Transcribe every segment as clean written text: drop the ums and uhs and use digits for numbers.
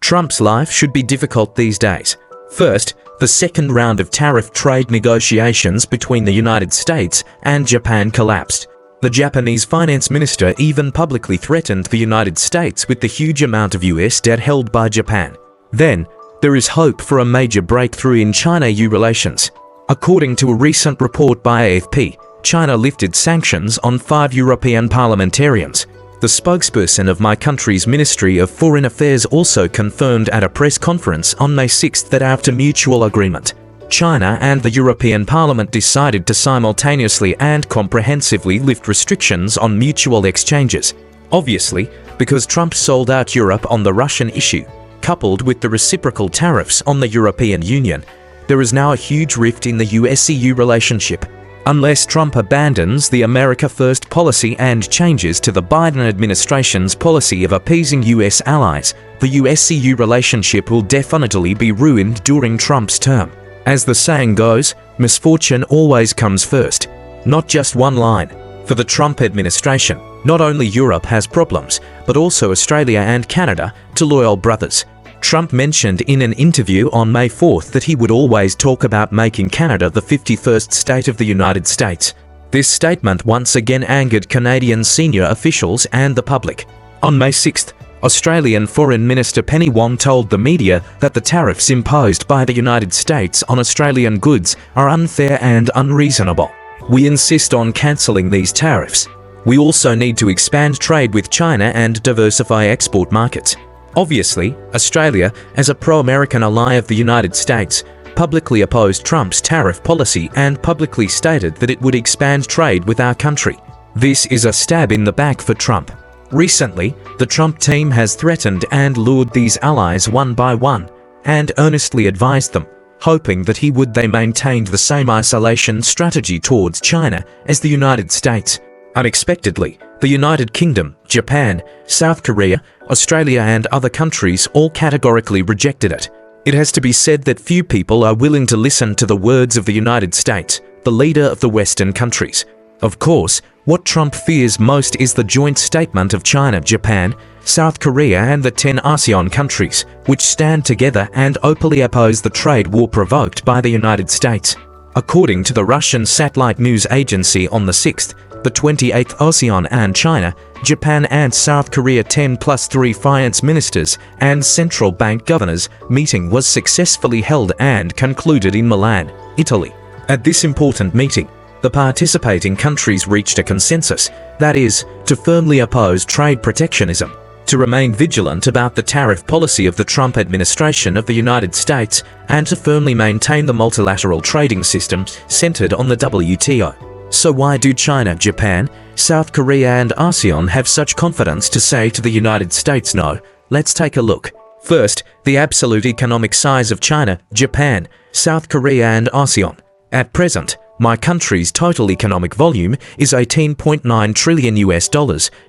Trump's life should be difficult these days. First, the second round of tariff trade negotiations between the United States and Japan collapsed. The Japanese finance minister even publicly threatened the United States with the huge amount of US debt held by Japan. Then, there is hope for a major breakthrough in China-EU relations. According to a recent report by AFP, China lifted sanctions on 5 European parliamentarians. The spokesperson of my country's Ministry of Foreign Affairs also confirmed at a press conference on May 6 that after mutual agreement, China and the European Parliament decided to simultaneously and comprehensively lift restrictions on mutual exchanges. Obviously, because Trump sold out Europe on the Russian issue, coupled with the reciprocal tariffs on the European Union, there is now a huge rift in the US-EU relationship. Unless Trump abandons the America First policy and changes to the Biden administration's policy of appeasing US allies, the US-EU relationship will definitely be ruined during Trump's term. As the saying goes, misfortune always comes first. Not just one line. For the Trump administration, not only Europe has problems, but also Australia and Canada, two loyal brothers. Trump mentioned in an interview on May 4th that he would always talk about making Canada the 51st state of the United States. This statement once again angered Canadian senior officials and the public. On May 6th, Australian Foreign Minister Penny Wong told the media that the tariffs imposed by the United States on Australian goods are unfair and unreasonable. We insist on cancelling these tariffs. We also need to expand trade with China and diversify export markets. Obviously, Australia, as a pro-American ally of the United States, publicly opposed Trump's tariff policy and publicly stated that it would expand trade with our country. This is a stab in the back for Trump. Recently, the Trump team has threatened and lured these allies one by one, and earnestly advised them, hoping that they maintained the same isolation strategy towards China as the United States. Unexpectedly, the United Kingdom, Japan, South Korea, Australia and other countries all categorically rejected it. It has to be said that few people are willing to listen to the words of the United States, the leader of the Western countries. Of course, what Trump fears most is the joint statement of China, Japan, South Korea and the 10 ASEAN countries, which stand together and openly oppose the trade war provoked by the United States. According to the Russian satellite news agency on the 6th, the 28th ASEAN and China, Japan and South Korea 10+3 finance ministers and central bank governors meeting was successfully held and concluded in Milan, Italy. At this important meeting, the participating countries reached a consensus, that is, to firmly oppose trade protectionism, to remain vigilant about the tariff policy of the Trump administration of the United States, and to firmly maintain the multilateral trading system centered on the WTO. So why do China, Japan, South Korea and ASEAN have such confidence to say to the United States no? Let's take a look. First, the absolute economic size of China, Japan, South Korea and ASEAN. At present, my country's total economic volume is $18.9 trillion.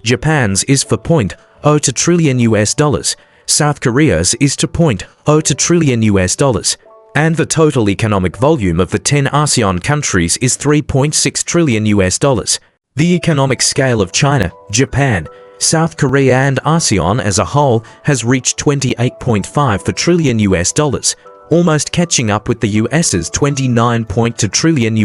Japan's is $4.02 trillion. South Korea's is $2.02 trillion. And the total economic volume of the 10 ASEAN countries is $3.6 trillion. The economic scale of China, Japan, South Korea and ASEAN as a whole has reached $28.5 trillion, almost catching up with the US's $29.2 trillion.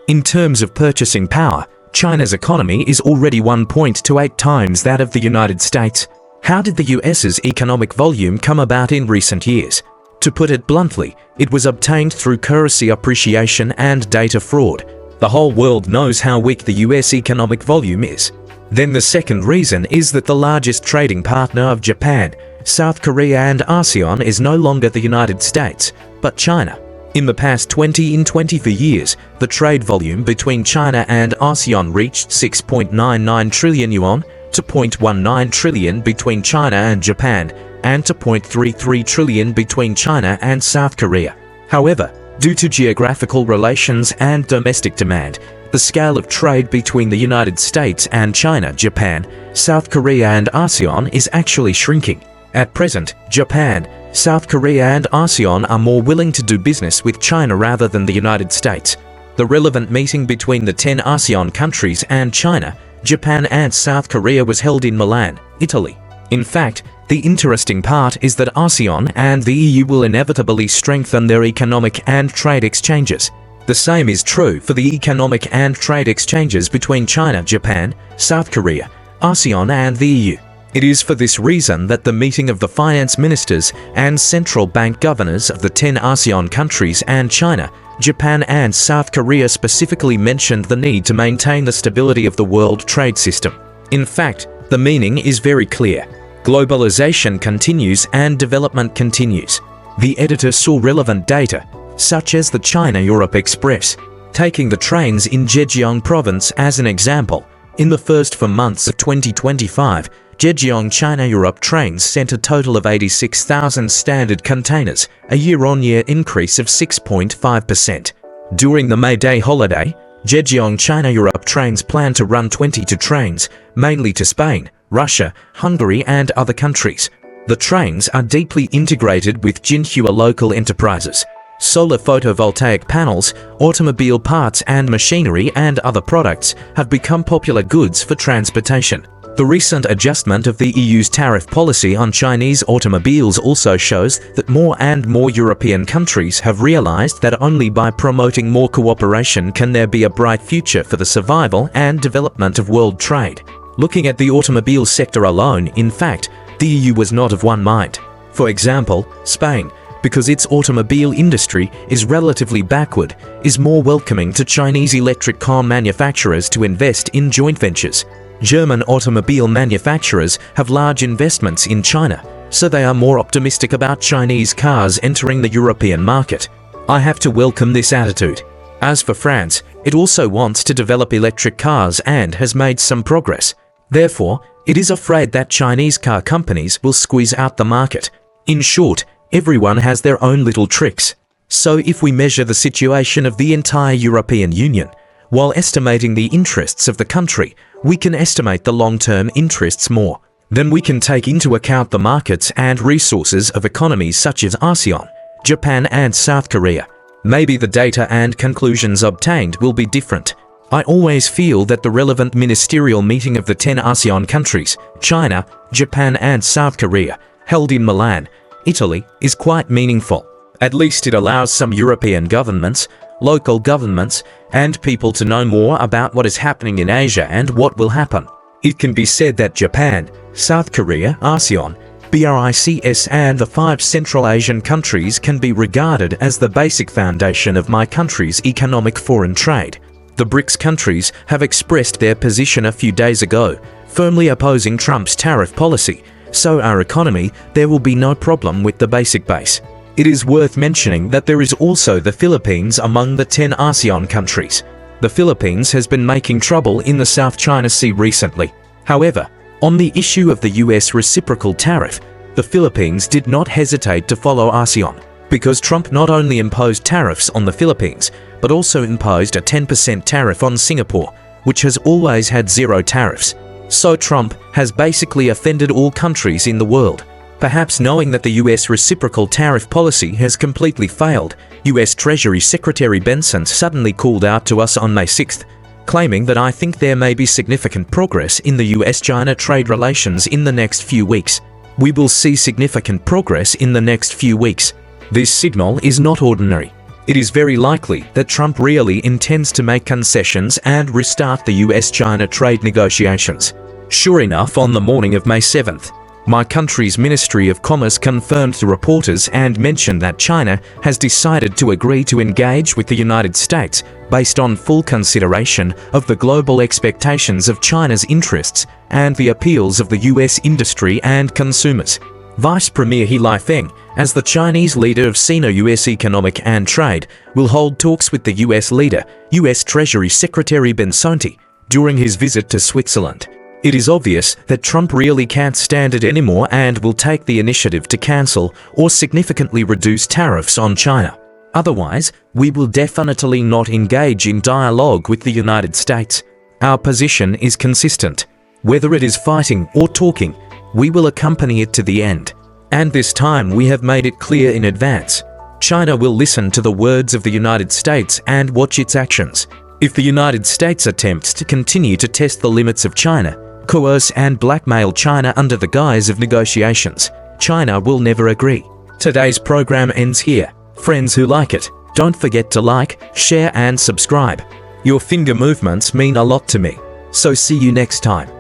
In terms of purchasing power, China's economy is already 1.28 times that of the United States. How did the US's economic volume come about in recent years? To put it bluntly, it was obtained through currency appreciation and data fraud. The whole world knows how weak the US economic volume is. Then the second reason is that the largest trading partner of Japan, South Korea and ASEAN is no longer the United States, but China. In the past 24 years, the trade volume between China and ASEAN reached 6.99 trillion yuan to 0.19 trillion between China and Japan, and to 0.33 trillion between China and South Korea. However, due to geographical relations and domestic demand, the scale of trade between the United States and China, Japan, South Korea and ASEAN is actually shrinking. At present, Japan, South Korea and ASEAN are more willing to do business with China rather than the United States. The relevant meeting between the 10 ASEAN countries and China, Japan and South Korea was held in Milan, Italy. In fact, The interesting part is that ASEAN and the EU will inevitably strengthen their economic and trade exchanges. The same is true for the economic and trade exchanges between China, Japan, South Korea, ASEAN and the EU. It is for this reason that the meeting of the finance ministers and central bank governors of the 10 ASEAN countries and China, Japan and South Korea specifically mentioned the need to maintain the stability of the world trade system. In fact, the meaning is very clear. Globalization continues and development continues. The editor saw relevant data, such as the China-Europe Express. Taking the trains in Zhejiang province as an example, in the first 4 months of 2025, Zhejiang China-Europe trains sent a total of 86,000 standard containers, a year-on-year increase of 6.5%. During the May Day holiday, Zhejiang China-Europe trains plan to run 22 trains, mainly to Spain, Russia, Hungary and other countries. The trains are deeply integrated with Jinhua local enterprises. Solar photovoltaic panels, automobile parts and machinery and other products have become popular goods for transportation. The recent adjustment of the EU's tariff policy on Chinese automobiles also shows that more and more European countries have realized that only by promoting more cooperation can there be a bright future for the survival and development of world trade. Looking at the automobile sector alone, in fact, the EU was not of one mind. For example, Spain, because its automobile industry is relatively backward, is more welcoming to Chinese electric car manufacturers to invest in joint ventures. German automobile manufacturers have large investments in China, so they are more optimistic about Chinese cars entering the European market. I have to welcome this attitude. As for France, it also wants to develop electric cars and has made some progress. Therefore, it is afraid that Chinese car companies will squeeze out the market. In short, everyone has their own little tricks. So if we measure the situation of the entire European Union, while estimating the interests of the country, we can estimate the long-term interests more. Then we can take into account the markets and resources of economies such as ASEAN, Japan and South Korea. Maybe the data and conclusions obtained will be different. I always feel that the relevant ministerial meeting of the 10 ASEAN countries, China, Japan and South Korea, held in Milan, Italy, is quite meaningful. At least it allows some European governments, local governments, and people to know more about what is happening in Asia and what will happen. It can be said that Japan, South Korea, ASEAN, BRICS and the 5 Central Asian countries can be regarded as the basic foundation of my country's economic foreign trade. The BRICS countries have expressed their position a few days ago, firmly opposing Trump's tariff policy, so our economy, there will be no problem with the basic base. It is worth mentioning that there is also the Philippines among the 10 ASEAN countries. The Philippines has been making trouble in the South China Sea recently. However, on the issue of the US reciprocal tariff, the Philippines did not hesitate to follow ASEAN, because Trump not only imposed tariffs on the Philippines, but also imposed a 10% tariff on Singapore, which has always had 0 tariffs. So Trump has basically offended all countries in the world. Perhaps knowing that the US reciprocal tariff policy has completely failed, US Treasury Secretary Benson suddenly called out to us on May 6th, claiming that I think there may be significant progress in the US-China trade relations in the next few weeks. We will see significant progress in the next few weeks. This signal is not ordinary. It is very likely that Trump really intends to make concessions and restart the US-China trade negotiations. Sure enough, on the morning of May 7th, my country's Ministry of Commerce confirmed to reporters and mentioned that China has decided to agree to engage with the United States based on full consideration of the global expectations of China's interests and the appeals of the US industry and consumers. Vice Premier He Lifeng, as the Chinese leader of Sino-US Economic and Trade, will hold talks with the US leader, US Treasury Secretary Benson, during his visit to Switzerland. It is obvious that Trump really can't stand it anymore and will take the initiative to cancel or significantly reduce tariffs on China. Otherwise, we will definitely not engage in dialogue with the United States. Our position is consistent. Whether it is fighting or talking, we will accompany it to the end. And this time we have made it clear in advance. China will listen to the words of the United States and watch its actions. If the United States attempts to continue to test the limits of China, coerce and blackmail China under the guise of negotiations. China will never agree. Today's program ends here. Friends who like it, don't forget to like, share and subscribe. Your finger movements mean a lot to me. So see you next time.